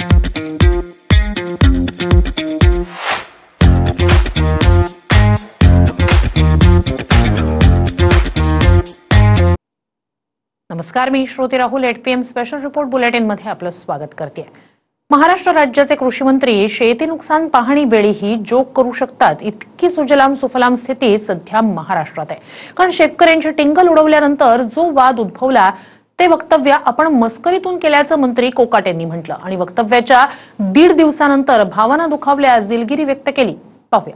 नमस्कार, मी श्रोते Rahul. 8 PM special report bulletin मध्ये आपलं स्वागत करते. महाराष्ट्र राज्याचे कृषी मंत्री शेती नुकसान पाहणी वेळीही जोक करू शकतात इतकी सुजलाम सुफलाम स्थिती सध्या महाराष्ट्रात आहे. कारण शेतकऱ्यांची टिंगल उडवल्यानंतर जो वाद उद्भवला ते वक्तव्य आपण मस्करीतून केल्याचं मंत्री कोकाटेंनी म्हटलं आणि वक्तव्याच्या 1.5 दिवसानंतर भावना दुखावल्यास दिलगिरी व्यक्त केली. पाहूया.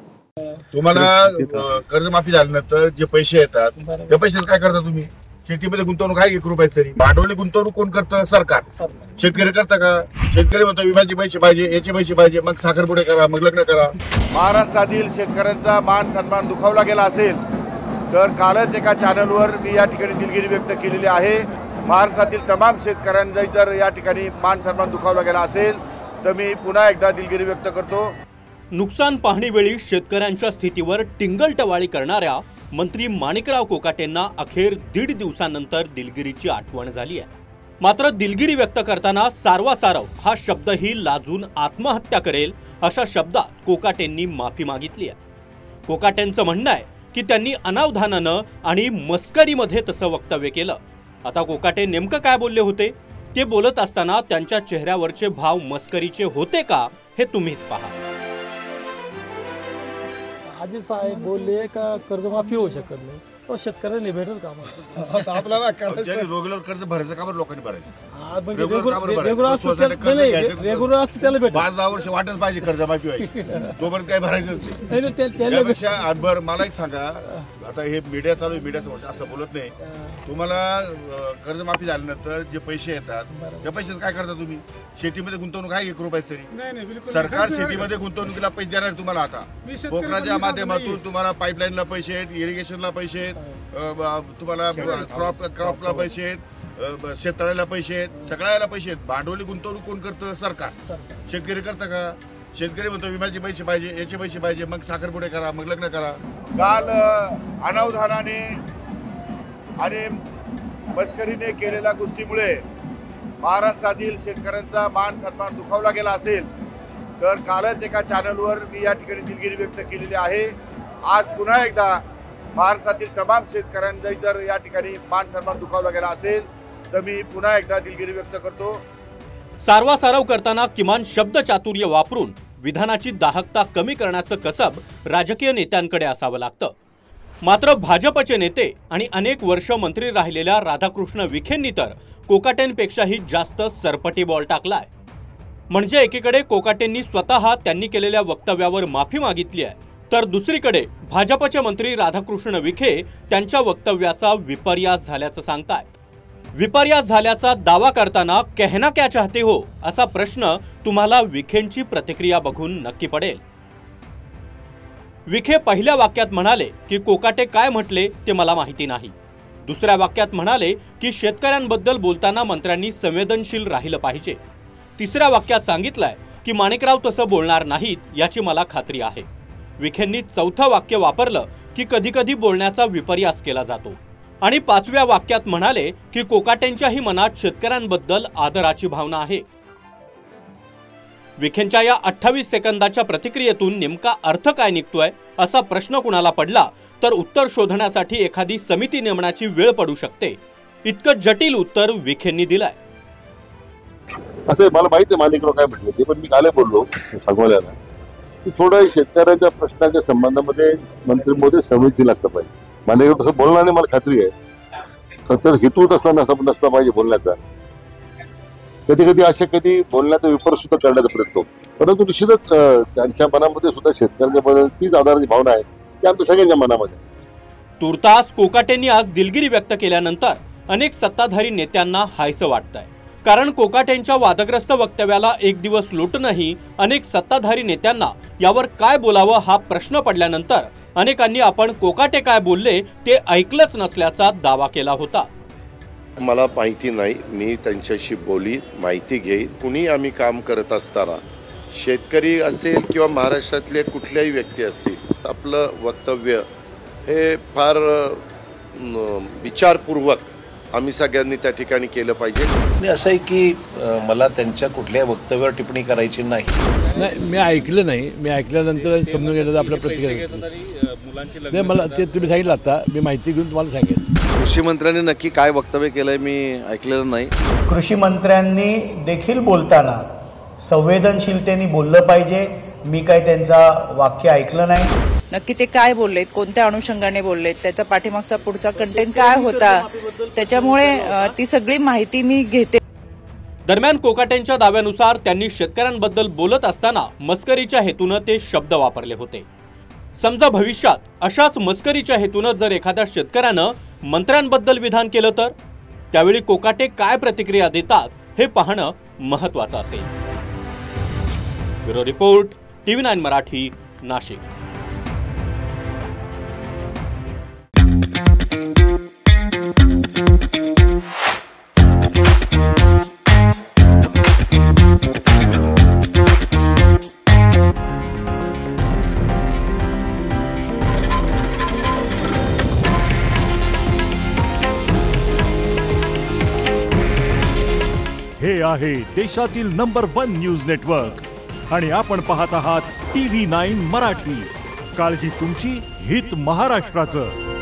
तुम्हाला कर्जमाफी झाल्यानंतर जे पैसे येतात त्या पैशाचं काय करता तुम्ही? शेतीमध्ये गुंतवणूक आहे 1 रुपयाच तरी. भांडवली गुंतवणूक कोण करतं? सरकार. शेतकरी करता का? शेतकरी म्हणतो विम्याचे पैसे पाहिजे, याचे पैसे पाहिजे, मग साखरपुडे करा, मग लग्न करा. महाराष्ट्रातील शेतकऱ्यांचा मान सन्मान दुखावला गेला असेल तर कालच एका चॅनलवर मी या ठिकाणी दिलगिरी व्यक्त केलेली आहे. महाराष्ट्रातील तमाम शेतकऱ्यांचा जर या ठिकाणी मान सन्मान दुखावला गेला असेल तर मी पुन्हा एकदा दिलगिरी व्यक्त करतो. नुकसान पाहणीवेळी शेतकऱ्यांच्या स्थितीवर टिंगलटवाळी करणाऱ्या मंत्री माणिकराव कोकाटेंना अखेर 1.5 दिवसानंतर दिलगिरीची आठवण झाली आहे. मात्र दिलगिरी व्यक्त करताना सारवासारव हा शब्दही लाजून आत्महत्या करेल अशा शब्दात कोकाटेंनी माफी मागितली आहे. कोकाटेंचं म्हणणं आहे की त्यांनी अनावधानानं आणि मस्करीमध्ये तसं वक्तव्य केलं. आता कोकाटे नेमकं काय बोलले होते ते बोलत असताना त्यांच्या चेहऱ्यावरचे भाव मस्करीचे होते का हे तुम्हीच पहा. आजी साहेब बोलले का कर्जमाफी होऊ शकत नाही, तो शेतकऱ्यांनी भेटेल का? आपल्याला रेग्युलर कर्ज भरायचं का बरं लोकांनी भरायचं? रेग्युलर असतं त्याला भेटेल. 5-10 वर्ष वाटच पाहिजे कर्जमाफी व्हायची, तोपर्यंत काय भरायचं त्यापेक्षा. बरं मला एक सांगा, आता हे मीडिया चालू आहे, मीडिया समोर असं बोलत नाही. तुम्हाला कर्जमाफी झाल्यानंतर जे पैसे येतात त्या पैशाचं काय करता तुम्ही? शेतीमध्ये गुंतवणूक आहे 1 रुपयाच तरी. सरकार शेतीमध्ये गुंतवणुकीला पैसे देणार तुम्हाला. आता पोखराच्या माध्यमातून तुम्हाला पाईपलाईनला पैसे आहेत, इरिगेशनला पैसे आहेत, तुम्हाला क्रॉपला पैसे आहेत, शेततळ्याला पैसे आहेत, सगळ्याला पैसे आहेत. भांडवली गुंतवणूक कोण करतं? सरकार. शेतकरी करता का? शेतकरी म्हणतो विम्याचे पैसे पाहिजे, याचे पैसे पाहिजे, मग साखरपुडे करा, मग लग्न करा. काल अनावधानाने आणि मस्करीने केलेल्या गोष्टीमुळे महाराष्ट्रातील शेतकऱ्यांचा मान सन्मान दुखावला गेला असेल तर कालच एका चॅनलवर मी या ठिकाणी दिलगिरी व्यक्त केलेली आहे. आज पुन्हा एकदा महाराष्ट्रातील तमाम शेतकऱ्यांचा जर या ठिकाणी मान सन्मान दुखावला गेला असेल तर मी पुन्हा एकदा दिलगिरी व्यक्त करतो. सारवासारव करताना किमान शब्द चातुर्य वापरून विधानाची दाहकता कमी करण्याचं कसब राजकीय नेत्यांकडे असावं लागतं. मात्र भाजपचे नेते आणि अनेक वर्ष मंत्री राहिलेल्या राधाकृष्ण विखेंनी तर कोकाटेंपेक्षाही जास्त सरपटी बॉल टाकलाय. म्हणजे एकीकडे कोकाटेंनी स्वतः त्यांनी केलेल्या वक्तव्यावर माफी मागितली आहे, तर दुसरीकडे भाजपचे मंत्री राधाकृष्ण विखे त्यांच्या वक्तव्याचा विपर्यास झाल्याचं सांगतायत. विपर्यास झाल्याचा दावा करताना कहना क्या चाहते हो असा प्रश्न तुम्हाला विखेंची प्रतिक्रिया बघून नक्की पडेल. विखे पहिल्या वाक्यात म्हणाले की कोकाटे काय म्हटले ते मला माहिती नाही. दुसऱ्या वाक्यात म्हणाले की शेतकऱ्यांबद्दल बोलताना मंत्र्यांनी संवेदनशील राहिलं पाहिजे. तिसऱ्या वाक्यात सांगितलंय की माणिकराव तसं बोलणार नाहीत याची मला खात्री आहे. विखेंनी चौथं वाक्य वापरलं की कधी कधी बोलण्याचा विपर्यास केला जातो. आणि 5व्या वाक्यात म्हणाले की कोकाटेंच्याही मनात शेतकऱ्यांबद्दल आदराची भावना आहे. विखेंच्या या 28 सेकंदाच्या प्रतिक्रियेतून नेमका अर्थ काय निघतोय असा प्रश्न कुणाला पडला तर उत्तर शोधण्यासाठी एखादी समिती नेमण्याची वेळ पडू शकते. इतकं जटिल उत्तर विखेंनी दिलंय. असं मला माहिती आहे माणिकराव काय म्हटले ते, पण मी काल बोललो सांगोल्याला की थोडं शेतकऱ्यांच्या प्रश्नाच्या संबंधामध्ये मंत्री महोदय संवेदनशील असलं पाहिजे. माणिकराव तसं बोलणार नाही मला खात्री आहे. फक्त हेतूच असला नसला पाहिजे बोलण्याचा. कधी कधी अशा कधी बोलण्याचा विपर सुद्धा करण्याचा प्रयत्न होतो, परंतु निश्चितच त्यांच्या मनामध्ये सुद्धा शेतकऱ्यांच्या बद्दल तीच आदराची भावना आहे ती आमच्या सगळ्यांच्या मनामध्ये आहे. तुर्तास कोकाटेंनी आज दिलगिरी व्यक्त केल्यानंतर अनेक सत्ताधारी नेत्यांना हायसं वाटतंय. कारण कोकाटेंच्या वादग्रस्त वक्तव्याला 1 दिवस लोटूनही अनेक सत्ताधारी नेत्यांना यावर काय बोलावं हा प्रश्न पडल्यानंतर अनेकांनी आपण कोकाटे काय बोलले ते ऐकलंच नसल्याचा दावा केला होता. मला माहिती नाही, मी त्यांच्याशी बोली माहिती घेईन. कुणी आम्ही काम करत असताना शेतकरी असेल किंवा महाराष्ट्रातले कुठल्याही व्यक्ती असतील, आपलं वक्तव्य हे फार विचारपूर्वक आम्ही सगळ्यांनी त्या ठिकाणी केलं पाहिजे. आणि असं आहे की मला त्यांच्या कुठल्या वक्तव्यावर टिप्पणी करायची नाही. मी ऐकलं नाही. मी ऐकल्यानंतर समजून गेलं तर आपल्या प्रतिक्रिया नाही. मला ते तुम्ही सांगितलं आता मी माहिती घेऊन तुम्हाला सांगेन. कृषी मंत्र्यांनी नक्की काय वक्तव्य केलंय मी ऐकलेलं नाही. कृषी मंत्र्यांनी देखील बोलताना संवेदनशीलतेने बोललं पाहिजे. मी काय त्यांचा वाक्य ऐकलं नाही. नक्की ते काय बोललेत, कोणत्या अनुषंगाने बोललेत, त्याचा पाठीमागचा पुढचा कंटेंट काय होता, त्याच्यामुळे ती सगळी माहिती मी घेते. दरम्यान कोकाटेंच्या दाव्यानुसार त्यांनी शेतकऱ्यांबद्दल बोलत असताना मस्करीच्या हेतूनं ते शब्द वापरले होते. समजा भविष्यात अशाच मस्करीच्या हेतूनं जर एखाद्या शेतकऱ्यानं मंत्र्यांबद्दल विधान केलं तर त्यावेळी कोकाटे काय प्रतिक्रिया देतात हे पाहणं महत्त्वाचं असेल. Bureau report, TV9 Marathi, Nashik. हे आहे देशातील नंबर 1 न्यूज नेटवर्क आणि आपण पाहत आहात TV9 मराठी. काळजी तुमची, हित महाराष्ट्राचं.